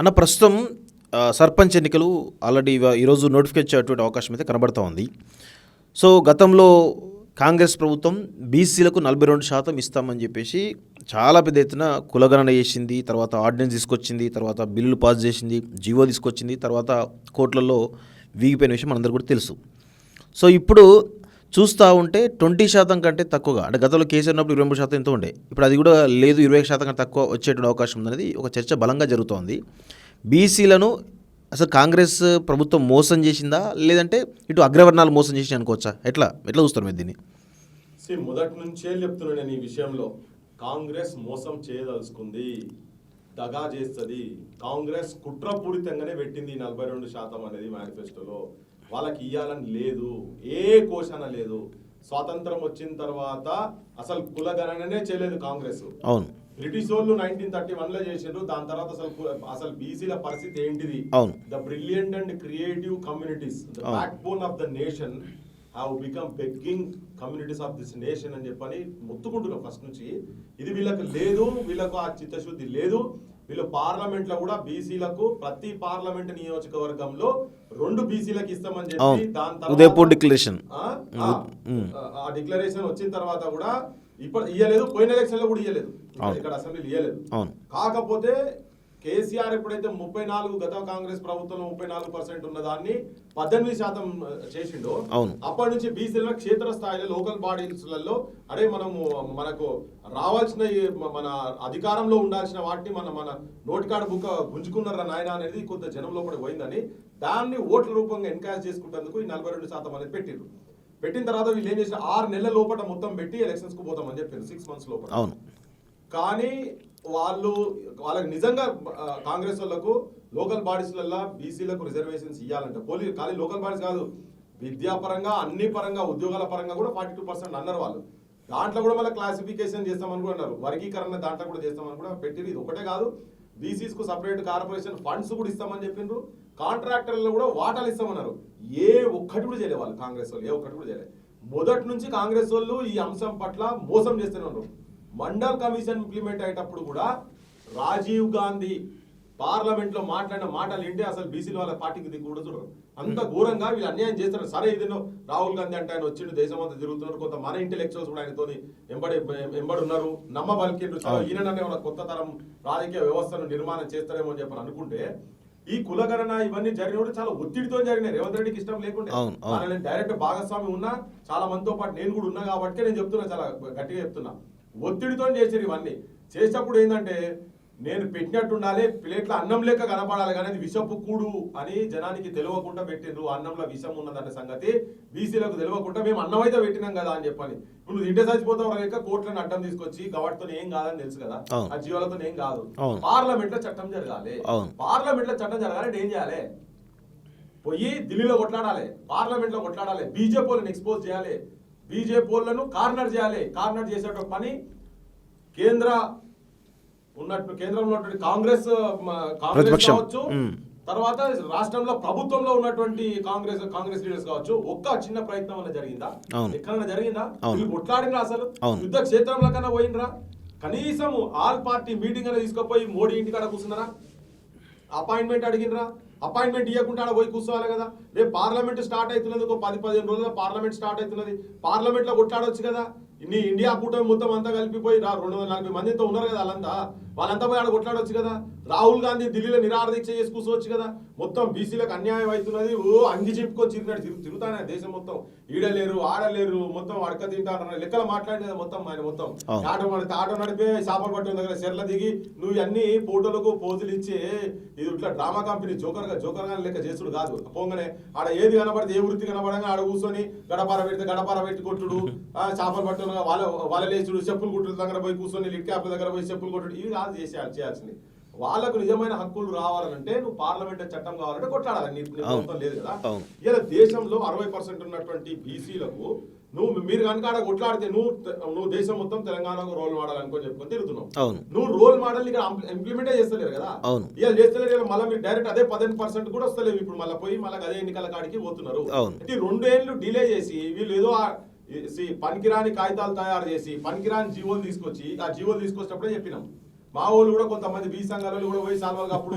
అన్న ప్రస్తుతం సర్పంచ్ ఎన్నికలు ఆల్రెడీ ఈరోజు నోటిఫికేట్ చేసేటువంటి అవకాశం అయితే కనబడుతూ ఉంది. సో గతంలో కాంగ్రెస్ ప్రభుత్వం బీసీలకు 42% ఇస్తామని చెప్పేసి చాలా పెద్ద ఎత్తున కులగణన చేసింది, తర్వాత ఆర్డినెన్స్ తీసుకొచ్చింది, తర్వాత బిల్లులు పాస్ చేసింది, జీవో తీసుకొచ్చింది, తర్వాత కోర్టులలో వీగిపోయిన విషయం మనందరూ కూడా తెలుసు. సో ఇప్పుడు చూస్తూ ఉంటే 20% కంటే తక్కువగా, అంటే గతంలో కేసీఆర్ ఉన్నప్పుడు 23% ఎంతో ఉండే, ఇప్పుడు అది కూడా లేదు, 21% కంటే తక్కువ వచ్చేటువంటి అవకాశం ఉందనేది ఒక చర్చ బలంగా జరుగుతోంది. బీసీలను అసలు కాంగ్రెస్ ప్రభుత్వం మోసం చేసిందా, లేదంటే ఇటు అగ్రవర్ణాలు మోసం చేసి అనుకోవచ్చా? ఎట్లా చూస్తారు మీరు దీన్ని? మొదటి నుంచే చెప్తున్నాను నేను ఈ విషయంలో, కాంగ్రెస్ మోసం చేయదలుచుకుంది, దగా చేస్తుంది. కాంగ్రెస్ కుట్రపూరితంగానే పెట్టింది 42% అనేది మేనిఫెస్టోలో. వాళ్ళకి ఇయ్యాలని లేదు, ఏ కోశన లేదు. స్వాతంత్రం వచ్చిన తర్వాత అసలు కులగణననే చేయలేదు కాంగ్రెస్. అవును, బ్రిటిష్ వాళ్ళు 1931లో చేసిండ్రు. దాని తర్వాత అసలు బీసీల పరిస్థితి ఏంటిది? The brilliant and creative communities, the back bone of the nation have become begging communities of this nation అని చెప్పని మొత్తుకుంటున్నాం ఫస్ట్ నుంచి. ఇది వీళ్ళకి లేదు, వీళ్ళకు ఆ చిత్తశుద్ధి లేదు. వీళ్ళు పార్లమెంట్ లో కూడా బీసీలకు ప్రతి పార్లమెంట్ నియోజకవర్గంలో 2 బీసీలకు ఇస్తామని చెప్పి దాని తర్వాత డిక్లరేషన్ ఆ డిక్లరేషన్ వచ్చిన తర్వాత కూడా ఇప్పుడు ఇయ్యలేదు. పోయిన ఎలక్షన్ లో కూడా ఇయ్యలేదు, ఇక్కడ అసెంబ్లీలు ఇయ్యలేదు. కాకపోతే కేసీఆర్ ఎప్పుడైతే 34, గత కాంగ్రెస్ ప్రభుత్వంలో 34% ఉన్న దాన్ని 18% చేసిండో, అప్పటి నుంచి బీసీల క్షేత్ర స్థాయిలో లోకల్ బాడీస్లలో అరే మనకు రావాల్సిన మన అధికారంలో ఉండాల్సిన వాటిని మన నోటికాడ బుక్క గుంజుకున్నారా నాయన అనేది కొంత జనంలో కూడా పోయిందని దాన్ని ఓట్ల రూపంగా ఎన్కరేజ్ చేసుకుంటేందుకు ఈ 42% అనేది పెట్టిండ్రు. పెట్టిన తర్వాత వీళ్ళు ఏం చేసిన 6 నెలల లోపల మొత్తం పెట్టి ఎలక్షన్స్ కు పోతామని చెప్పారు, 6 months లోపల. కానీ వాళ్ళకి నిజంగా కాంగ్రెస్ వాళ్ళకు లోకల్ బాడీస్లలో బీసీలకు రిజర్వేషన్స్ ఇవ్వాలంటే ఖాళీ లోకల్ బాడీస్ కాదు, విద్యాపరంగా అన్ని పరంగా ఉద్యోగాల పరంగా కూడా 42% అన్నారు వాళ్ళు. దాంట్లో కూడా మళ్ళీ క్లాసిఫికేషన్ చేస్తామని కూడా అన్నారు, వర్గీకరణ దాంట్లో కూడా చేస్తామని కూడా పెట్టింది. ఇది ఒకటే కాదు, బీసీస్ కు సపరేట్ కార్పొరేషన్ ఫండ్స్ కూడా ఇస్తామని చెప్పిండ్రు. కాంట్రాక్టర్లు కూడా వాటాలు ఇస్తామన్నారు. ఏ ఒక్కటి కూడా చేయలేదు వాళ్ళు, కాంగ్రెస్ వాళ్ళు ఏ ఒక్కటి కూడా చేయలేదు. మొదటి నుంచి కాంగ్రెస్ వాళ్ళు ఈ అంశం పట్ల మోసం చేస్తూనే ఉన్నారు. మండల్ కమిషన్ ఇంప్లిమెంట్ అయ్యేటప్పుడు కూడా రాజీవ్ గాంధీ పార్లమెంట్ లో మాట్లాడిన మాటలు ఏంటి, అసలు బీసీల వాళ్ళ పార్టీకి కూడా చూడరు. అంత ఘోరంగా వీళ్ళు అన్యాయం చేస్తారు. సరే ఇదేనో రాహుల్ గాంధీ అంటే ఆయన వచ్చిండు, దేశం అంతా తిరుగుతున్నారు, కొంత మన ఇంటెలెక్చువల్స్ కూడా ఆయనతో ఎంబడి ఉన్నారు, నమ్మబలికిండ్రు. ఈయననే ఉన్న కొత్త తరం రాజకీయ వ్యవస్థను నిర్మాణం చేస్తారేమో అని చెప్పని అనుకుంటే, ఈ కులగణన ఇవన్నీ జరిగినప్పుడు చాలా ఒత్తిడితో జరిగినాయి. రేవంత్ రెడ్డికి ఇష్టం లేకుంటే నేను డైరెక్ట్ భాగస్వామి ఉన్నా, చాలా మందితో పాటు నేను కూడా ఉన్నా కాబట్టి నేను చెప్తున్నా, చాలా గట్టిగా చెప్తున్నా. ఒత్తిడితో చేసారు ఇవన్నీ. చేసేటప్పుడు ఏంటంటే నేను పెట్టినట్టు ఉండాలి, ప్లేట్లో అన్నం లేక కనపడాలి, కానీ అది విషపు కూడు అని జనానికి తెలియకుండా పెట్టిండ్రు. అన్నంలో విషం ఉన్నదన్న సంగతి బీసీలకు తెలియకుండా మేము అన్నం అయితే పెట్టినాం కదా అని చెప్పని. ఇప్పుడు నువ్వు ఇంటే చచ్చిపోతావు లేక కోర్టులను అడ్డం తీసుకొచ్చి గవర్నతో ఏం కాదని తెలుసు కదా, ఆ జీవాలతో ఏం కాదు. పార్లమెంట్ లో చట్టం జరగాలి. పార్లమెంట్ లో చట్టం జరగాలంటే ఏం చేయాలి? పోయి ఢిల్లీలో కొట్లాడాలి, పార్లమెంట్ లో కొట్లాడాలి, బీజేపీ వాళ్ళని ఎక్స్పోజ్ చేయాలి, బీజేపీ వాళ్ళను కార్నర్ చేయాలి. కార్నర్ చేసేట పని కేంద్రంలో ఉన్నటువంటి కాంగ్రెస్ కావచ్చు, తర్వాత రాష్ట్రంలో ప్రభుత్వంలో ఉన్నటువంటి కాంగ్రెస్ లీడర్స్ కావచ్చు. ఒక్క చిన్న ప్రయత్నం అన్న జరిగిందా? ఎక్కడైనా జరిగిందా? వీళ్ళు కొట్లాడినరా? అసలు యుద్ధ క్షేత్రంలో కన్నా పోయినరా? కనీసం ఆల్ పార్టీ మీటింగ్ అనేది తీసుకుపోయి మోడీ ఇంటికాడ కూర్చున్నారా? అపాయింట్మెంట్ అడిగినరా? అపాయింట్మెంట్ ఇవ్వకుండా ఆడ పోయి కూర్చోవాలి కదా. రేపు పార్లమెంట్ స్టార్ట్ అవుతున్నది, ఒక 10-15 రోజుల్లో పార్లమెంట్ స్టార్ట్ అవుతున్నది. పార్లమెంట్ లో కొట్లాడవచ్చు కదా. ఇన్ని ఇండియా కూటమి మొత్తం అంతా కలిపిపోయి 240 మందితో ఉన్నారు కదా, వాళ్ళంతా పోయి ఆడ కొట్లాడవచ్చు కదా. రాహుల్ గాంధీ ఢిల్లీలో నిరాహార దీక్ష చేసి కూర్చోవచ్చు కదా. మొత్తం బీసీలకు అన్యాయం అవుతున్నది, అంగి చెప్పుకొని తిరుగుతానే దేశం మొత్తం. ఈడలేరు ఆడలేరు, మొత్తం అడక తింటారు లెక్కలు మాట్లాడినది మొత్తం. ఆయన మొత్తం ఆటో నడిపే చేపలు పట్టిన దగ్గర చెర్ల దిగి నువ్వు అన్ని ఫోటోలకు పోజులు ఇచ్చి ఇది ఇట్లా డ్రామా కంపెనీ జోకర్గా లెక్క చేసుడు కాదు. పోగానే ఆడ ఏది కనబడితే, ఏ వృత్తి కనబడంగా ఆడ కూర్చొని గడపార పెట్టి కొట్టుడు, చేపలు పట్టు వాళ్ళ లేచుడు, చెప్పులు కుట్టుడు దగ్గర పోయి కూర్చొని లిట్ క్యాప్ల దగ్గర పోయి చెప్పులు కొట్టుడు, ఇవి కాదు చేయాల్సింది. వాళ్ళకు నిజమైన హక్కులు రావాలంటే నువ్వు పార్లమెంట్ చట్టం కావాలంటే కొట్లాడాలి. ప్రభుత్వం లేదు కదా. ఇలా దేశంలో 60% ఉన్నటువంటి బీసీలకు మీరు కనుక ఆడ కొట్లాడితే నువ్వు దేశం మొత్తం తెలంగాణకు రోల్ మోడల్ అనుకొని చెప్పుకొని తిరుగుతున్నావు. నువ్వు రోల్ మోడల్ ఇక్కడ ఇంప్లిమెంటే చేస్తలేరు కదా. ఇలా చేస్తలేరు, మళ్ళీ మీరు డైరెక్ట్ అదే 15% కూడా వస్తలేవు. ఇప్పుడు మళ్ళీ పోయి మళ్ళీ అదే ఎన్నికల కాడికి పోతున్నారు. 2 ఏళ్ళు డిలే చేసి వీళ్ళు ఏదో పనికిరాని కాగితాలు తయారు చేసి పనికిరాని జీవోలు తీసుకొచ్చి, ఆ జీవోలు తీసుకొచ్చినప్పుడే చెప్పినాం మా వాళ్ళు కూడా కొంతమంది బీ సంఘాలలో కూడా పోయి సాల్వాలు అప్పుడు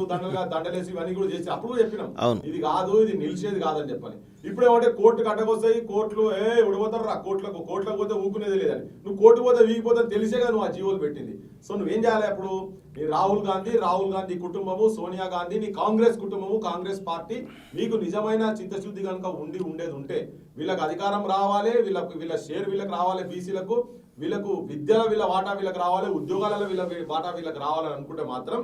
దండలేసి ఇవన్నీ కూడా చేసి అప్పుడు కూడా చెప్పినాం ఇది కాదు, ఇది నిలిచేది కాదని చెప్పని. ఇప్పుడు ఏమంటే కోర్టుకు అడ్డకొస్తాయి, కోర్టులు ఉడిపోతారు రా కోర్టులకు పోతే ఊకునేది లేదని. నువ్వు కోర్టు పోతే వీగిపోతే తెలిసే కదా నువ్వు ఆ జీవోలు పెట్టింది. సో నువ్వేం చేయాలి అప్పుడు? నీ రాహుల్ గాంధీ కుటుంబము, సోనియా గాంధీ, నీ కాంగ్రెస్ కుటుంబము, కాంగ్రెస్ పార్టీ నీకు నిజమైన చిత్తశుద్ధి కనుక ఉండేది ఉంటే వీళ్ళకి అధికారం రావాలి, వీళ్ళ షేర్ వీళ్ళకి రావాలి, బీసీలకు వీళ్ళకు విద్యలో వీళ్ళ వాటా వీళ్ళకి రావాలి, ఉద్యోగాలలో వీళ్ళ వాటా వీళ్ళకి రావాలని అనుకుంటే మాత్రం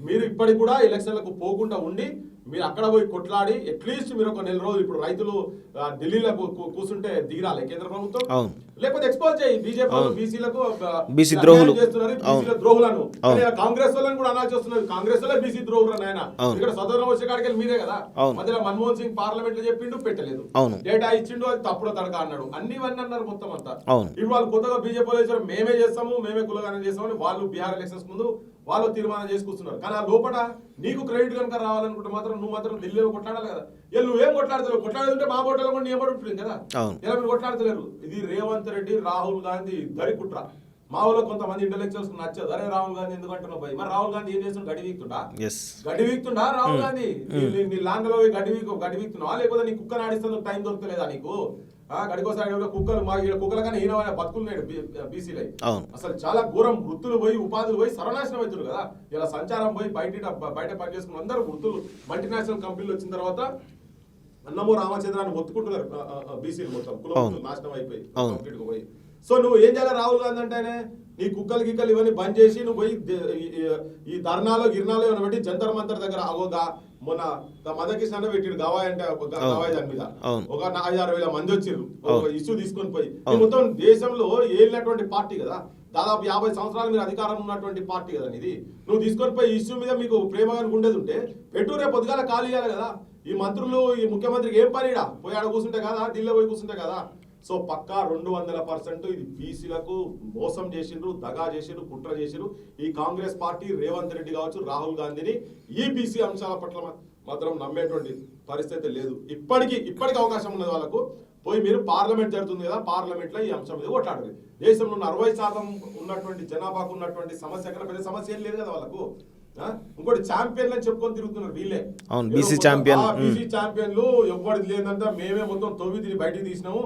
మీరు ఇప్పటికి కూడా ఎలక్షన్లకు పోకుండా ఉండి మీరు అక్కడ పోయి కొట్లాడి అట్లీస్ట్ మీరు ఒక నెల రోజులు ఇప్పుడు రైతులు ఢిల్లీలో కూర్చుంటే దిగిరాలి కేంద్ర ప్రభుత్వం, లేకపోతే ఎక్స్పోజ్ చేయి బీజేపీ బీసీలకు బీసీ ద్రోహులు చేస్తున్నారు, బీసీల ద్రోహులను. కాంగ్రెస్ వాళ్ళని కూడా అనాల్సి వస్తున్నారు, కాంగ్రెస్ వాళ్ళే బీసీ ద్రోహులు ఆయన. ఇక్కడ స్వతంత్రం వచ్చే కాడికి మీరే కదా మధ్యలో మన్మోహన్ సింగ్ పార్లమెంట్ లో చెప్పిండు, పెట్టలేదు, డేటా ఇచ్చిండు, అది తప్పుడు తడక అన్నాడు, అన్నివన్నీ అన్నారు మొత్తం అంతా. ఇప్పుడు వాళ్ళు కొత్తగా బీజేపీ వాళ్ళు మేమే చేస్తాము, మేమే కులగానం చేస్తామని వాళ్ళు బీహార్ ఎలక్షన్స్ ముందు వాళ్ళు తీర్మానం చేసి కూర్చున్నారు. కానీ ఆ లోపల నీకు క్రెడిట్ కనుక రావాలనుకుంటే మాత్రం నువ్వు మాత్రం ఢిల్లీలో కొట్లాడాలి కదా. నువ్వేం కొట్లాడతలేవు, కొట్లాడుతుంటే మా బోటలో కూడా నియమడి ఉంటుంది కదా, ఇలా మీరు కొట్లాడతలేరు. ఇది రేవంత్ రెడ్డి, రాహుల్ గాంధీ ఇద్దరి కుట్ర. మా ఊళ్ళో కొంతమంది ఇంటలెక్చువల్స్ నచ్చదు, అరే రాహుల్ గాంధీ ఎందుకు అంటున్నావు పోయి. మరి రాహుల్ గాంధీ ఏం చేస్తున్నాడు? గడి వీక్తుండా రాహుల్ గాంధీ? నీ లాంగలో గడి వీక్తున్నావా, లేకపోతే నీ కుక్కను ఆడిస్తుంది టైం దొరకలేదా నీకు? గడికోసారి కుక్కలు మా కుక్కల కానీ ఈయన బతుకులున్నాడు బీసీలో. అసలు చాలా ఘోరం, వృత్తులు పోయి ఉపాధులు పోయి సర్వనాశనం అవుతారు కదా. ఇలా సంచారం పోయి బయట పని చేసుకుని అందరూ వృత్తులు మల్టీనేషనల్ కంపెనీలు వచ్చిన తర్వాత అన్నమో రామచంద్రాన్ని మొత్తుకుంటున్నారు బీసీలు మొత్తం కులం నాశనం అయిపోయి కంప్లీట్ పోయి. సో నువ్వు ఏం చేయాలి రాహుల్ గాంధీ అంటేనే నీ కుక్కలు గిక్కలు ఇవన్నీ బంద్ చేసి నువ్వు పోయి ఈ ధర్నాలో గిర్నాలో ఏమైనా పెట్టి జంతర్ మంతర్ దగ్గర అగోగా మొన్న మదకృష్ణ పెట్టిడు గవాయ్ అంటే గవాయ్ దాని మీద ఒక 5-6 వేల మంది వచ్చిర్రు ఇష్యూ తీసుకొని పోయి. మొత్తం దేశంలో ఏలినటువంటి పార్టీ కదా, దాదాపు 50 సంవత్సరాలు మీరు అధికారం ఉన్నటువంటి పార్టీ కదా ఇది. నువ్వు తీసుకొని పోయి ఇష్యూ మీద మీకు ప్రేమ ఉండేది ఉంటే పెట్టు, రేపు పొద్దుగాల ఖాళీ చేయాలి కదా. ఈ మంత్రులు ఈ ముఖ్యమంత్రికి ఏం పనిడా పోయి ఆడ కూర్చుంటే కదా, ఢిల్లీ పోయి కూర్చుంటే కదా. సో పక్కా 200% ఇది బీసీలకు మోసం చేసిండ్రు, దగా చేసిండ్రు, కుట్ర చేసిండ్రు. ఈ కాంగ్రెస్ పార్టీ రేవంత్ రెడ్డి కావచ్చు, రాహుల్ గాంధీని ఈ బీసీ అంశాల పట్ల మాత్రం నమ్మేటువంటి పరిస్థితి లేదు. ఇప్పటికి అవకాశం ఉన్నది వాళ్ళకు. పోయి మీరు పార్లమెంట్ జరుగుతుంది కదా, పార్లమెంట్ లో ఈ అంశం మీద కొట్లాడాలి. దేశంలో 40% ఉన్నటువంటి జనాభాకు ఉన్నటువంటి సమస్య కన్నా పెద్ద సమస్య ఏం లేదు కదా వాళ్ళకు. ఇంకోటి ఛాంపియన్లు అని చెప్పుకొని తిరుగుతున్నారు వీళ్ళే. బీసీ ఛాంపియన్లు ఎవరిది లేదంట, మేమే మొత్తం తొవ్వి తిరిగి బయటికి తీసినాము,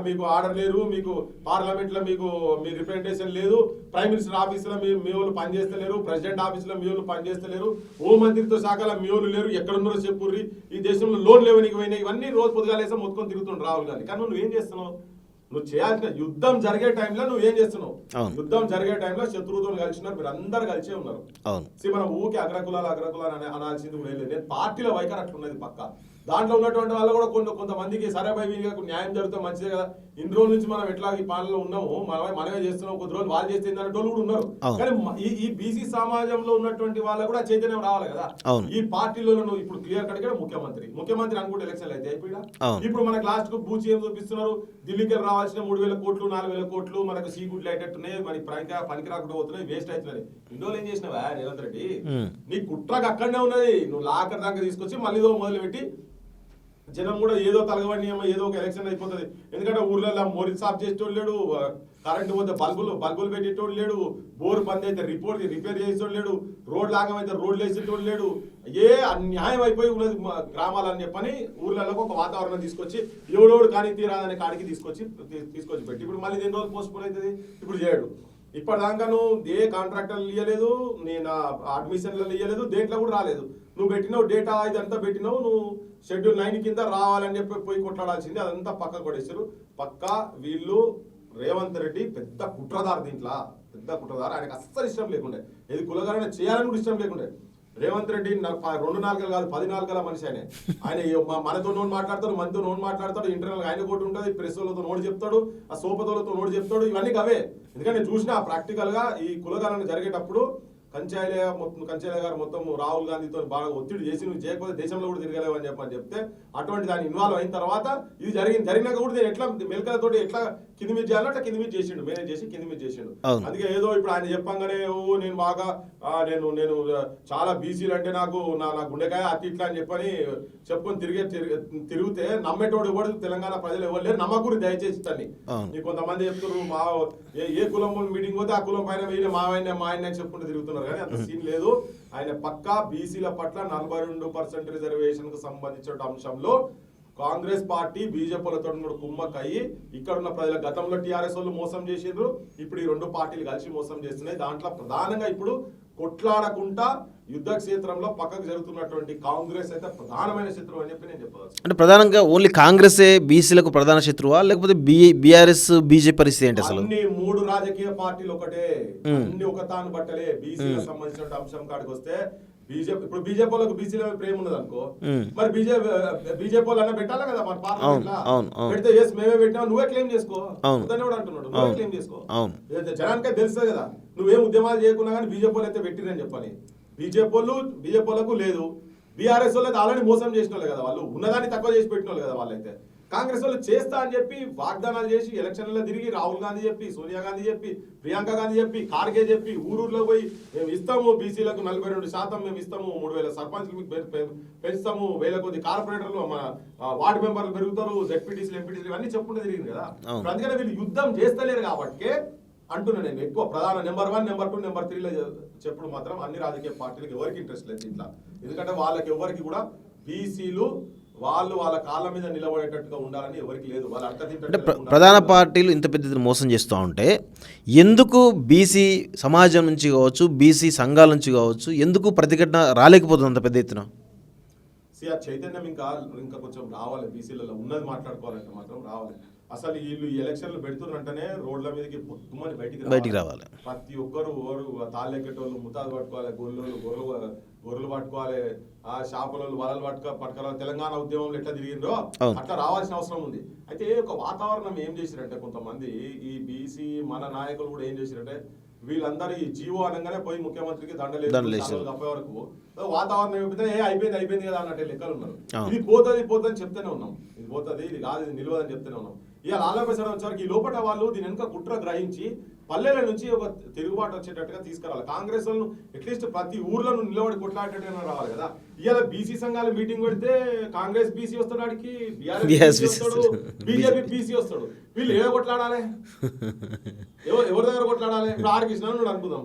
మీకు ఆర్డర్ లేరు, మీకు పార్లమెంట్ లో మీకు మీ రిప్రజెంటేషన్ లేదు, ప్రైమ్ మినిస్టర్ ఆఫీస్ లో మీ వాళ్ళు పనిచేస్తలేరు, ప్రెసిడెంట్ ఆఫీస్ లో మీ వాళ్ళు పనిచేస్తలేరు, హోం మంత్రిత్వ శాఖలో మీ వాళ్ళు లేరు, ఎక్కడున్నారో చెప్పుర్రి, ఈ దేశంలో లోన్ లేవనికి పోయినాయి, ఇవన్నీ రోజు పొద్దుగాలేసా మొత్తుకొని తిరుగుతుండ్రు రాహుల్ గాంధీ. కానీ నువ్వు ఏం చేస్తున్నావు? నువ్వు చేయాల్సిన యుద్ధం జరిగే టైంలో నువ్వు ఏం చేస్తున్నావు? యుద్ధం జరిగే టైంలో శత్రువుతో కలిసినారు, మీరు అందరు కలిసే ఉన్నారు. మనం ఊకే అగ్రకులాలు అనాల్సింది కూడా లేదు. నేను పార్టీల వైఖరి అట్లున్నది పక్క. దాంట్లో ఉన్నటువంటి వాళ్ళు కూడా కొంతమందికి సరే భయ వీళ్ళకి న్యాయం జరుగుతుంది మంచిదే కదా, ఇన్ని రోజుల నుంచి మనం ఎట్లా ఈ పాలనలో ఉన్నాము, మనమే చేస్తున్నాం, కొద్ది రోజులు వాళ్ళు చేస్తే వాళ్ళు కూడా ఉన్నారు. కానీ ఈ బీసీ సమాజంలో ఉన్నటువంటి వాళ్ళకు కూడా చైతన్యం రావాలి కదా. ఈ పార్టీలో ఇప్పుడు క్లియర్ కట్ ముఖ్యమంత్రి అనుకుంటే ఎలక్షన్లు అయితే అయిపోయినా ఇప్పుడు మనకు లాస్ట్ కు బూచి ఏం చూపిస్తున్నారు, ఢిల్లీకి రావాల్సిన 3,000 కోట్లు 4,000 కోట్లు మనకు సీ గుడ్లు అయ్యేటట్టున్నాయి, మరి పనికి రాకుండా పోతున్నాయి, వేస్ట్ అవుతున్నాయి. ఇన్ని రోజులు ఏం చేసినావా రేవంత్ రెడ్డి? నీ కుట్రకు అక్కడనే ఉన్నది. నువ్వు లాకర్ దాకా తీసుకొచ్చి మళ్ళీ మొదలు పెట్టి జనం కూడా ఏదో తలగబడి ఏదో ఒక ఎలక్షన్ అయిపోతుంది. ఎందుకంటే ఊర్లలో మోరీ సాఫ్ చేసేటోడు లేడు, కరెంటు పోతే బల్బులు పెట్టేటోడు లేడు, బోర్ బంద్ అయితే రిపేర్ చేసేటోడు లేడు, రోడ్లు ఆగమైతే రోడ్లు వేసేటోడు లేడు. అన్యాయం అయిపోయి ఉన్నది గ్రామాలని చెప్పని ఊర్లలో ఒక వాతావరణం తీసుకొచ్చి ఎవడోడు కానీ తీరాదనే కాడికి తీసుకొచ్చి పెట్టి ఇప్పుడు మళ్ళీ 2 రోజులు పోస్ట్ పోన్ అవుతుంది. ఇప్పుడు చేయడు. ఇప్పటిదాకా నువ్వు ఏ కాంట్రాక్టర్లు ఇవ్వలేదు, నేను అడ్మిషన్లలో ఇవ్వలేదు, దేంట్లో కూడా రాలేదు. నువ్వు పెట్టినావు డేటా ఇదంతా పెట్టినావు, నువ్వు షెడ్యూల్ 9 కింద రావాలని చెప్పి పోయి కొట్లాడాల్సింది, అదంతా పక్కకు కొట్టేశారు. పక్కా వీళ్ళు రేవంత్ రెడ్డి పెద్ద కుట్రదారు, దీంట్లో పెద్ద కుట్రదారు. ఆయనకు అస్సలు ఇష్టం లేకుండే, ఇది కులగారైనా చేయాలని కూడా ఇష్టం లేకుండే. రేవంత్ రెడ్డి 2 నాలుగలు కాదు 10 నాలుగల మనిషి ఆయన మనతో నోటు మాట్లాడతాడు, మనతో నోటు మాట్లాడతాడు, ఇంటర్నల్ ఆయన కూడా ఉంటుంది, ప్రెస్ వాళ్ళతో నోటు చెప్తాడు, ఆ సోపతోలతో నోటు చెప్తాడు, ఇవన్నీ అవే. ఎందుకంటే చూసినా ప్రాక్టికల్ గా ఈ కులగాలను జరిగేటప్పుడు కంచయ్య గారు మొత్తం రాహుల్ గాంధీతో బాగా ఒత్తిడి చేసి నువ్వు చేయకపోతే దేశంలో కూడా తిరగలేవు అని చెప్తే అటువంటి దాన్ని ఇన్వాల్వ్ అయిన తర్వాత ఇది జరిగినాక కూడా నేను ఎట్లా మెలకలతోటి ఎట్లా కింది మీద చేయాలి, అట్లా కింది మీద చేసిండు, మేనేజ్ చేసి కింది మీద చేసిండు. అవును. అందుకే ఏదో ఇప్పుడు ఆయన చెప్పంగానే నేను బాగా నేను చాలా బీసీలు అంటే నాకు నా గుండెకాయ అతి ఇట్లా అని చెప్పని చెప్పుకొని తిరిగితే నమ్మేటోడు ఎవడు తెలంగాణ ప్రజలు ఎవరు లేరు, నమ్మకూరి దయచేసి తన్ని. నీకు కొంతమంది చెప్తున్నారు మా ఏ కులం మీటింగ్ పోతే ఆ కులం పైన వీళ్ళు మా ఆయన చెప్పుకుంటూ తిరుగుతున్నారు, కానీ అంత సీన్ లేదు. ఆయన పక్కా బీసీల పట్ల 42% రిజర్వేషన్ కు సంబంధించిన అంశంలో కాంగ్రెస్ పార్టీ బీజేపీలతో కూడా కుమ్మక్కయ్యి ఇక్కడ ఉన్న ప్రజల గతంలో టీఆర్ఎస్ వాళ్ళు మోసం చేసిండ్రు, ఇప్పుడు ఈ రెండు పార్టీలు కలిసి మోసం చేస్తున్నాయి. దాంట్లో ప్రధానంగా ఇప్పుడు కొట్లాడకుండా యుద్ధ క్షేత్రంలో పక్కకు జరుగుతున్నటువంటి కాంగ్రెస్ అయితే ప్రధానమైన శత్రువు అని చెప్పి నేను చెప్పవచ్చు. అంటే ప్రధానంగా ఓన్లీ కాంగ్రెసే బీసీలకు ప్రధాన శత్రువా, లేకపోతే బీఆర్ఎస్ బీజేపీ పరిస్థితి ఏంటి అసలు? అన్ని మూడు రాజకీయ పార్టీలు ఒకటే, అన్ని ఒక తాను బట్టలే. బీసీలకు సంబంధించిన అంశం కాడికి వస్తే బీజేపీ ఇప్పుడు బీజేపీ వాళ్ళకు బీసీల ప్రేమ ఉన్నది అనుకో, మరి బీజేపీ వాళ్ళు అన్న పెట్టాలి కదా మన పార్లమెంట్ లో. పెడితే ఎస్ మేమే పెట్టినా, నువ్వే క్లెయిమ్ చేసుకో కూడా అంటున్నాడు, నువ్వే క్లెయిమ్ చేసుకో. జనానికే తెలుస్తుంది కదా నువ్వేం ఉద్యమాలు చేయకున్నా కానీ బీజేపీ వాళ్ళు అయితే పెట్టిరని చెప్పని. బీజేపీ వాళ్ళకు లేదు, బీఆర్ఎస్ వాళ్ళు అయితే ఆల్రెడీ మోసం చేసిన వాళ్ళు కదా, వాళ్ళు ఉన్నదాన్ని తక్కువ చేసి పెట్టిన వాళ్ళు కదా వాళ్ళైతే. కాంగ్రెస్ వాళ్ళు చేస్తా అని చెప్పి వాగ్దానాలు చేసి ఎలక్షన్లలో తిరిగి రాహుల్ గాంధీ చెప్పి, సోనియా గాంధీ చెప్పి, ప్రియాంక గాంధీ చెప్పి, ఖార్గే చెప్పి, ఊరూరులో పోయి మేము ఇస్తాము బీసీలకు 42% మేము ఇస్తాము, 3000 సర్పంచ్లు పెంచుతాము, 1000 కొద్ది కార్పొరేటర్లు మన వార్డు మెంబర్లు పెరుగుతారు, జెడ్పీటీసీలు ఎంపీటీసీలు ఇవన్నీ చెప్పుకుంటూ తిరిగింది కదా. అందుకనే వీళ్ళు యుద్ధం చేస్తలేరు కాబట్టి అంటున్నా నేను. ఎక్కువ ప్రధాన నెంబర్ 1, నెంబర్ 2, నెంబర్ 3లో చెప్పుడు మాత్రం అన్ని రాజకీయ పార్టీలకు ఎవరికి ఇంట్రెస్ట్ లేదు ఇట్లా. ఎందుకంటే వాళ్ళకి ఎవరికి కూడా బీసీలు వాళ్ళ కాళ్ళ మీద నిలబడేటట్టుగా ఉండాలని ఎవరికి లేదు. వాళ్ళు అంటే ప్రధాన పార్టీలు ఇంత పెద్ద మోసం చేస్తూ ఉంటే ఎందుకు బీసీ సమాజం నుంచి కావచ్చు, బీసీ సంఘాల నుంచి కావచ్చు, ఎందుకు ప్రతిఘటన రాలేకపోతుంది అంత పెద్ద ఎత్తున? ఆ చైతన్యం ఇంకా కొంచెం రావాలి బీసీలలో, ఉన్నది మాట్లాడుకోవాలంటే మాత్రం రావాలి. అసలు వీళ్ళు ఎలక్షన్లు పెడుతున్నట్టనే రోడ్ల మీదకి పొద్దుమని బయటికి రావాలి. ప్రతి ఒక్కరు తాళ్ళెక్కేటోళ్ళు ముతాదు పట్టుకోవాలి, గొర్రెలు పట్టుకోవాలి, ఆ షాపులలో వలలు పట్టుకోవాలి. తెలంగాణ ఉద్యమంలో ఎట్లా తిరిగిందో అట్లా రావాల్సిన అవసరం ఉంది. అయితే ఒక వాతావరణం ఏం చేసిరంటే కొంతమంది ఈ బీసీ మన నాయకులు కూడా ఏం చేసిరంటే వీళ్ళందరూ ఈ జీవో అనగానే పోయి ముఖ్యమంత్రికి దండలేసి తప్పే వరకు వాతావరణం అయిపోయింది కదా అన్నట్టు లెక్కలు ఉన్నారు. ఇది పోతుంది చెప్తూనే ఉన్నాం, ఇది పోతుంది, ఇది కాదు, ఇది నిలవదని చెప్తూనే ఉన్నాం. ఇవాళ ఆలోచన వచ్చేసరికి ఈ లోపల వాళ్ళు దీని వెనుక కుట్ర గ్రహించి పల్లెల నుంచి ఒక తిరుగుబాటు వచ్చేటట్టుగా తీసుకురావాలి. కాంగ్రెస్ వాళ్ళను అట్లీస్ట్ ప్రతి ఊర్లో నిలబడి కొట్లాడేటట్టుగా రావాలి కదా. ఇవాళ బీసీ సంఘాలు మీటింగ్ పెడితే కాంగ్రెస్ బీసీ వస్తాడు, ఆడికి బీఆర్ఎస్ వస్తాడు, బీజేపీ బీసీ వస్తాడు. వీళ్ళు ఏదో కొట్లాడాలి, ఎవరి దగ్గర కొట్లాడాలి? ఇప్పుడు ఆర్ కృష్ణ నువ్వు అనుకుందాం,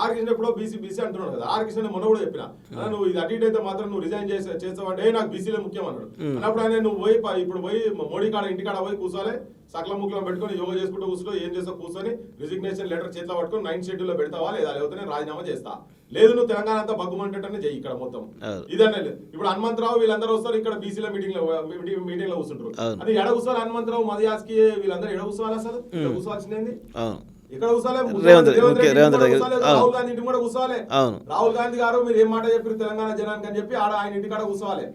ఆర్ కృష్ణ ఎప్పుడో బీసీ అంటున్నాడు కదా. ఆర్ కృష్ణ మొన్న కూడా చెప్పిన, నువ్వు ఇది అటు ఇటు అయితే మాత్రం నువ్వు రిజైన్ చేస్తావంటే నాకు బీసీలే ముఖ్యం అన్నాడు. అన్నప్పుడు ఆయన నువ్వు ఇప్పుడు పోయి మోడీ కాడ ఇంటికాడ పోయి కూర్చోవాలి, సకల ముక్కలం పెట్టుకొని యోగా చేసుకుంటూ కూర్చో, ఏం చేస్తా కూర్చొని రిజిగ్నేషన్ లెటర్ చేతిలో పట్టుకొని 9 షెడ్యూల్లో పెడతావా లేదా, లేకపోతే నేను రాజీనామా చేస్తా, లేదు నువ్వు తెలంగాణ అంతా బగ్గుమంటేనే చెయ్యి ఇక్కడ మొత్తం. ఇదనే ఇప్పుడు హనుమంతరావు వీళ్ళందరూ వస్తారు ఇక్కడ బీసీల మీటింగ్ లో కూర్చుంటారు. అది ఎడ కూర్చోవాలి? హనుమంతరావు, మదయాస్కి వీళ్ళందరూ ఎడ కూర్చోవాలి? అసలు కూర్చోవాల్సింది ఇక్కడ కూర్చోలే. రాహుల్ గాంధీ ఇంటి కూడా కూర్చోవాలి. రాహుల్ గాంధీ గారు మీరు ఏం మాట చెప్పారు తెలంగాణ జనానికి అని చెప్పి ఆడ ఆయన ఇంటికాడ కూర్చోవాలి.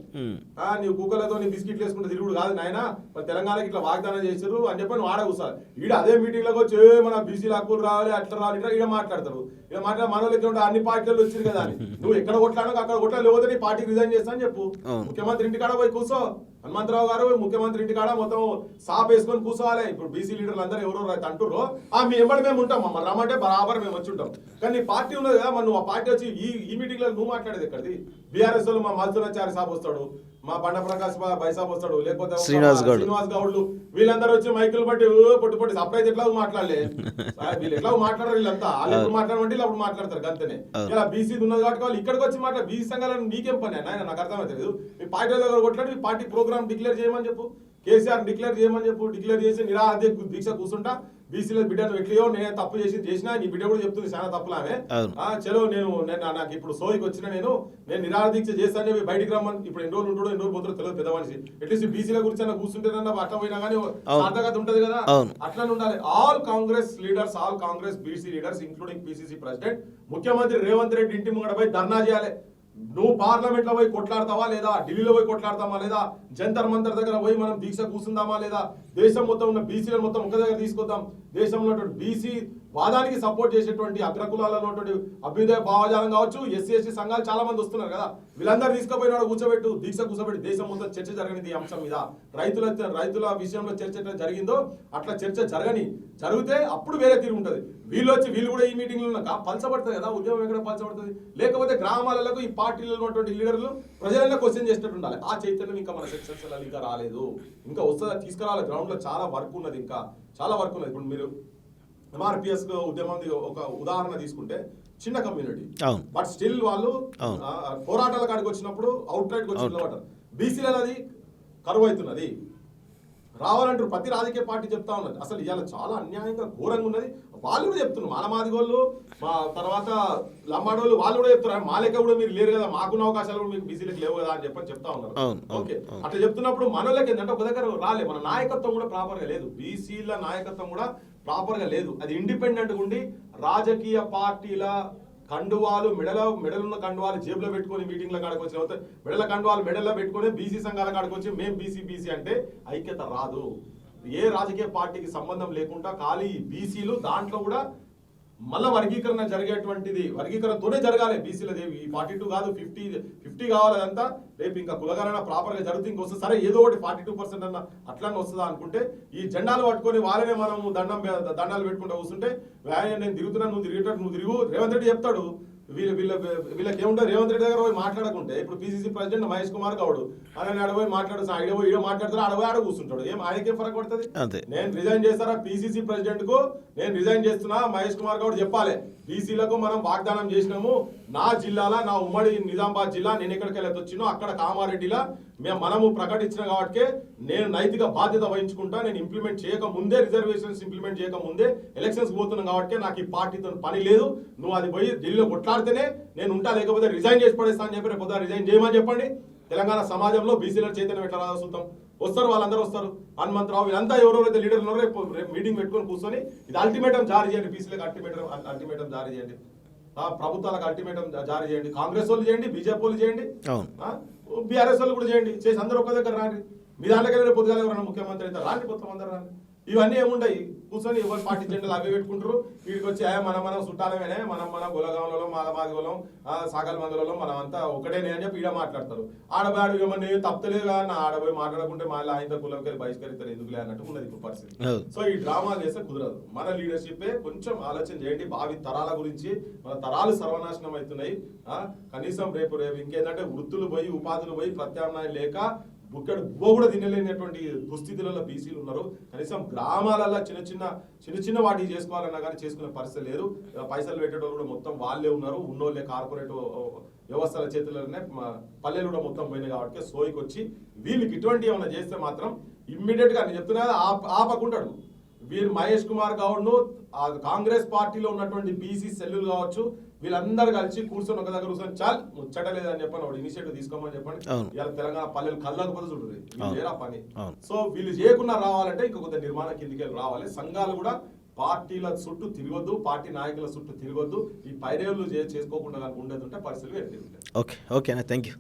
నీవు కుక్కలతో నీ బిస్కెట్లు వేసుకుంటే తిరుగుడు కాదు నాయన, తెలంగాణకి ఇట్లా వాగ్దానం చేశారు అని చెప్పి నువ్వు ఆడ కూర్చోవాలి. ఈడ అదే మీటింగ్ లోకి వచ్చి మన బీసీలు హక్కులు రావాలి, అట్లా రావాలి, ఇట్లా ఈడ మాట్లాడతారు. ఇక మాట్లాడే మనోళ్ళకి అన్ని పార్టీలు వచ్చింది కదా అని నువ్వు ఎక్కడ కొట్లాడో అక్కడ కొట్లా, లేకపోతే నీ పార్టీకి రిజైన్ చేస్తా అని చెప్పు. ముఖ్యమంత్రి ఇంటికాడ పోయి కూర్చో. హనుమంతరావు గారు ముఖ్యమంత్రి ఇంటికాడ మొత్తం సాప్ వేసుకొని కూర్చోవాలి. ఇప్పుడు బీసీ లీడర్లు అందరూ ఎవరో అంటుర్రో మీ ఎంబడి మేము ఉంటాం, మమ్మల్ని రమ్మంటే బరాబర్ మేము వచ్చి ఉంటాం. కానీ నీ పార్టీ ఉన్నది కదా, మరి నువ్వు ఆ పార్టీ వచ్చి ఈ మీటింగ్ లో నువ్వు మాట్లాడేది ఎక్కడిది? బీఆర్ఎస్ వాళ్ళు మా మల్సునాచారి సాబ్ వస్తాడు, మా బండ ప్రకాశ్ బైసాబ్ వస్తాడు, లేకపోతే శ్రీనివాస్ గౌడ్లు వీళ్ళందరూ వచ్చి మైకులు బట్టి పొట్టి సప్లై ఎట్లా మాట్లాడలే, వీళ్ళు ఎట్లా మాట్లాడారు, వీళ్ళంతా వాళ్ళు ఎప్పుడు మాట్లాడమంటే వీళ్ళు అప్పుడు మాట్లాడతారు అంతనే. ఇలా బీసీ ఉన్నది కాబట్టి వాళ్ళు ఇక్కడికి వచ్చి మాట్లాడు. బీసీ సంఘాలను నీకేం పని ఆయన నాకు అర్థమవుతుంది. మీ పార్టీ దగ్గర కొట్లాడి మీ పార్టీ ప్రోగ్రామ్ డిక్లేర్ చేయమని చెప్పు, కేసీఆర్ డిక్లేర్ చేయమని చెప్పు. డిక్లేర్ చేసి నిరాహార దీక్ష కూర్చుంటా, బీసీలో బిడ్డను ఎట్లయో నేను తప్పు చేసినా నీ బిడ్డ కూడా చెప్తుంది చాలా తప్పులామే, చలో నేను నాకు ఇప్పుడు సోయికి వచ్చిన నేను నిరాహార దీక్ష చేస్తాను చెప్పి బయటికి రమ్మని. ఇప్పుడు ఎన్ని రోజులు ఉంటాడో ఎన్ని రోజులు పోతారో తెలియదు పెద్ద మనిషి. అట్లీస్ట్ బీసీల గురించి అన్న కూర్చుంటేనన్నా అట్లా పోయినా కానీ సార్థకత ఉంటది కదా, అట్లనే ఉండాలి. All Congress leaders, all Congress BC leaders including PCC president ముఖ్యమంత్రి రేవంత్ రెడ్డి ఇంటి ముంగడ పోయి ధర్నా చేయాలి. నువ్వు పార్లమెంట్ లో పోయి కొట్లాడతావా లేదా, ఢిల్లీలో పోయి కొట్లాడతామా లేదా, జంతర్ మంతర్ దగ్గర పోయి మనం దీక్ష కూర్చుందామా లేదా, దేశం మొత్తం ఉన్న బీసీలను మొత్తం ఒక దగ్గర తీసుకొద్దాం, దేశంలో బీసీ వాదానికి సపోర్ట్ చేసేటువంటి అగ్రకులాలలో ఉన్నటువంటి అభ్యుదయ భావజాలం కావచ్చు, ఎస్సీ ఎస్టీ సంఘాలు చాలా మంది వస్తున్నారు కదా, వీళ్ళందరూ తీసుకుపోయినాడు కూర్చోబెట్టు, దీక్ష కూర్చోబెట్టి దేశం మొత్తం చర్చ జరగనిది ఈ అంశం మీద. రైతుల విషయంలో చర్చ ఎట్లా జరిగిందో అట్లా చర్చ జరిగితే అప్పుడు వేరే తీరు ఉంటుంది. వీళ్ళు కూడా ఈ మీటింగ్లో పలచబడుతుంది కదా, ఉద్యమం ఎక్కడ పలచబడుతుంది? లేకపోతే గ్రామాలకు ఈ పార్టీలో ఉన్నటువంటి లీడర్లు ప్రజలను క్వశ్చన్ చేసేటట్టు ఉండాలి. ఆ చైతన్యం ఇంకా మన సెక్షన్స్ ఇంకా రాలేదు, ఇంకా వస్తుందా తీసుకురావాలి. గ్రౌండ్ లో చాలా వర్క్ ఉన్నది, ఇంకా చాలా వర్క్ ఉన్నది. ఇప్పుడు మీరు ఎంఆర్పిఎస్ ఉద్యమం ఒక ఉదాహరణ తీసుకుంటే చిన్న కమ్యూనిటీ, బట్ స్టిల్ వాళ్ళు పోరాటాల కాడికి వచ్చినప్పుడు అవుట్ రైట్ వచ్చి నిలబడ్డారు. బీసీలలో అది కరువు అవుతున్నది, రావాలంటారు. ప్రతి రాజకీయ పార్టీ చెప్తా ఉన్నది. అసలు ఇవాళ చాలా అన్యాయంగా ఘోరంగా ఉన్నది. వాళ్ళు కూడా చెప్తున్నారు, మానమాదిగోళ్ళు మా తర్వాత లంబాడోళ్ళు వాళ్ళు కూడా చెప్తున్నారు, మా లెక్క కూడా మీరు లేరు కదా, మాకున్న అవకాశాలు కూడా మీకు బీసీలకు లేవు కదా అని చెప్తా ఉన్నారు. ఓకే, అట్లా చెప్తున్నప్పుడు మనోళ్ళకి ఏంటంటే ఒక దగ్గర రాలే, మన నాయకత్వం కూడా ప్రాపర్ గా లేదు, బీసీల నాయకత్వం కూడా ప్రాపర్ గా లేదు. అది ఇండిపెండెంట్ ఉండి రాజకీయ పార్టీల కండువాలు మెడలున్న కండువాలు జేబులో పెట్టుకొని మీటింగ్ల కాడికి వచ్చిన మెడల కండువాలు మెడల్లో పెట్టుకొని బీసీ సంఘాల కాడికి వచ్చి మేము బీసీ అంటే ఐక్యత రాదు. ఏ రాజకీయ పార్టీకి సంబంధం లేకుండా ఖాళీ బీసీలు, దాంట్లో కూడా మళ్ళా వర్గీకరణ జరిగేటువంటిది వర్గీకరణతోనే జరగాలి. బీసీలది ఈ 42 కాదు 50 కావాలి. అదంతా రేపు ఇంకా కులగణన ప్రాపర్ గా జరుగుతుంది, ఇంకొస్తుంది. సరే ఏదో ఒకటి 42% అన్న అట్లా వస్తుందా అనుకుంటే ఈ జెండాలు పట్టుకొని వాళ్ళనే మనం దండాలు పెట్టుకుంటూ కూర్చుంటే నేను తిరుగుతున్నాను, నువ్వు తిరిగేటట్టు నువ్వు తిరుగు. రేవంత్ రెడ్డి చెప్తాడు, వీళ్ళకి ఏముంటుంది, రేవంత్ రెడ్డి దగ్గర పోయి మాట్లాడకుంటే ఇప్పుడు పిసిసి ప్రెసిడెంట్ మహేష్ కుమార్ గౌడ్ అని ఆడపోయి మాట్లాడు, ఈడో మాట్లాడతారు, ఆడపోయి ఆడ కూర్చుంటాడు. ఆయనకేం ఫరక్ పడుతుంది? నేను రిజైన్ చేస్తారా పిసిసి ప్రెసిడెంట్ కు, నేను రిజైన్ చేస్తున్నా మహేష్ కుమార్ గౌడ్ చెప్పాలి, బీసీలకు మనం వాగ్దానం చేసినాము, నా జిల్లాలో నా ఉమ్మడి నిజామాబాద్ జిల్లా నేను ఎక్కడికి వెళ్ళి వచ్చినో అక్కడ కామారెడ్డిలా మనము ప్రకటించిన కాబట్టి నేను నైతిక బాధ్యత వహించుకుంటా, నేను ఇంప్లిమెంట్ చేయక ముందే రిజర్వేషన్స్ ఇంప్లిమెంట్ చేయక ముందే ఎలక్షన్స్ పోతున్నాం కాబట్టి నాకు ఈ పార్టీతో పని లేదు, నువ్వు అది పోయి ఢిల్లీలో కొట్లాడితేనే నేను ఉంటా, లేకపోతే రిజైన్ చేసి పడేస్తా అని చెప్పి రేపు రిజైన్ చేయమని చెప్పండి. తెలంగాణ సమాజంలో బీసీల చైతన్యం ఎట్లా రాసుకుంటాం? వస్తారు, వాళ్ళందరూ వస్తారు. హనుమంతరావు వీళ్ళంతా ఎవరెవరైతే లీడర్లు ఉన్నారో రేపు మీటింగ్ పెట్టుకొని కూర్చొని ఇది అల్టిమేటం జారీ చేయండి, బీసీలకు అల్టిమేటం జారీ చేయండి, ప్రభుత్వాలకు అల్టిమేటం జారీ చేయండి, కాంగ్రెస్ వాళ్ళు చేయండి, బీజేపీ వాళ్ళు చేయండి, బీఆర్ఎస్ వాళ్ళు కూడా చేయండి, చేసి అందరూ ఒక్క దగ్గర రాండి. మీ దాంట్లోకి పొద్దుగా ఎవరన్నా ముఖ్యమంత్రి అయితే రాండి, మొత్తం అందరూ రాండి. ఇవన్నీ ఏముంటాయి, కూర్చొని ఎవరు పార్టీ జెండాలు అవి పెట్టుకుంటారు, వీడికి వచ్చి మనం చుట్టాలమేనే, మనం గులగాంలో మాలమాదిగోళం సాగల మందులలో మనం అంతా ఒకటేనే అని చెప్పి ఈడ మాట్లాడతారు. ఆడబాడు ఏమన్నా తప్పలేదు కానీ ఆడపోయి మాట్లాడకుంటే మళ్ళీ ఆయన కులంకి బహిష్కరిస్తారు, ఎందుకులే అన్నట్టు ఉన్నది ఇప్పుడు పరిస్థితి. సో ఈ డ్రామాలు చేస్తే కుదరదు. మన లీడర్షిప్ కొంచెం ఆలోచన చేయండి, భావి తరాల గురించి. మన తరాలు సర్వనాశనం అవుతున్నాయి. కనీసం రేపు ఇంకేంటంటే వృత్తులు పోయి ఉపాధులు పోయి ప్రత్యామ్నాయం లేక బుక్కడు బువ్వ కూడా తినలేనటువంటి దుస్థితులలో బీసీలు ఉన్నారు. కనీసం గ్రామాలలో చిన్న చిన్న వాటికి చేసుకోవాలన్నా కానీ చేసుకునే పరిస్థితి లేదు. పైసలు పెట్టేటోళ్ళు కూడా మొత్తం వాళ్ళే ఉన్నారు, ఉన్నోళ్ళే కార్పొరేట్ వ్యవస్థల చేతుల్లోనే పల్లెలు కూడా మొత్తం పోయినాయి. కాబట్టి సోయికి వచ్చి వీళ్ళకి ఇటువంటి ఏమైనా చేస్తే మాత్రం ఇమ్మీడియట్ గా నేను చెప్తున్నా ఆపకుంటాడు. వీరు మహేష్ కుమార్ గౌడ్ను కాంగ్రెస్ పార్టీలో ఉన్నటువంటి బీసీ సెల్లులు కావచ్చు, వీళ్ళందరూ కలిసి కూర్చొని ఒక దగ్గర కూర్చొని చాలు ముచ్చటలేదని చెప్పండి, వాడు ఇనిషియేటివ్ తీసుకోమని చెప్పండి. ఇవాళ తెలంగాణ పల్లెలు కళ్ళకపోతే చూడరు, వీళ్ళు పని. సో వీళ్ళు చేయకుండా రావాలంటే ఇంకొక కొంత నిర్మాణం కిందికి రావాలి. సంఘాలు కూడా పార్టీల చుట్టూ తిరగొద్దు, పార్టీ నాయకుల చుట్టూ తిరగొద్దు. ఈ పైరేళ్ళు చేసుకోకుండా ఉండదు ఉంటే పరిస్థితులు ఎట్లా. Okay, thank you.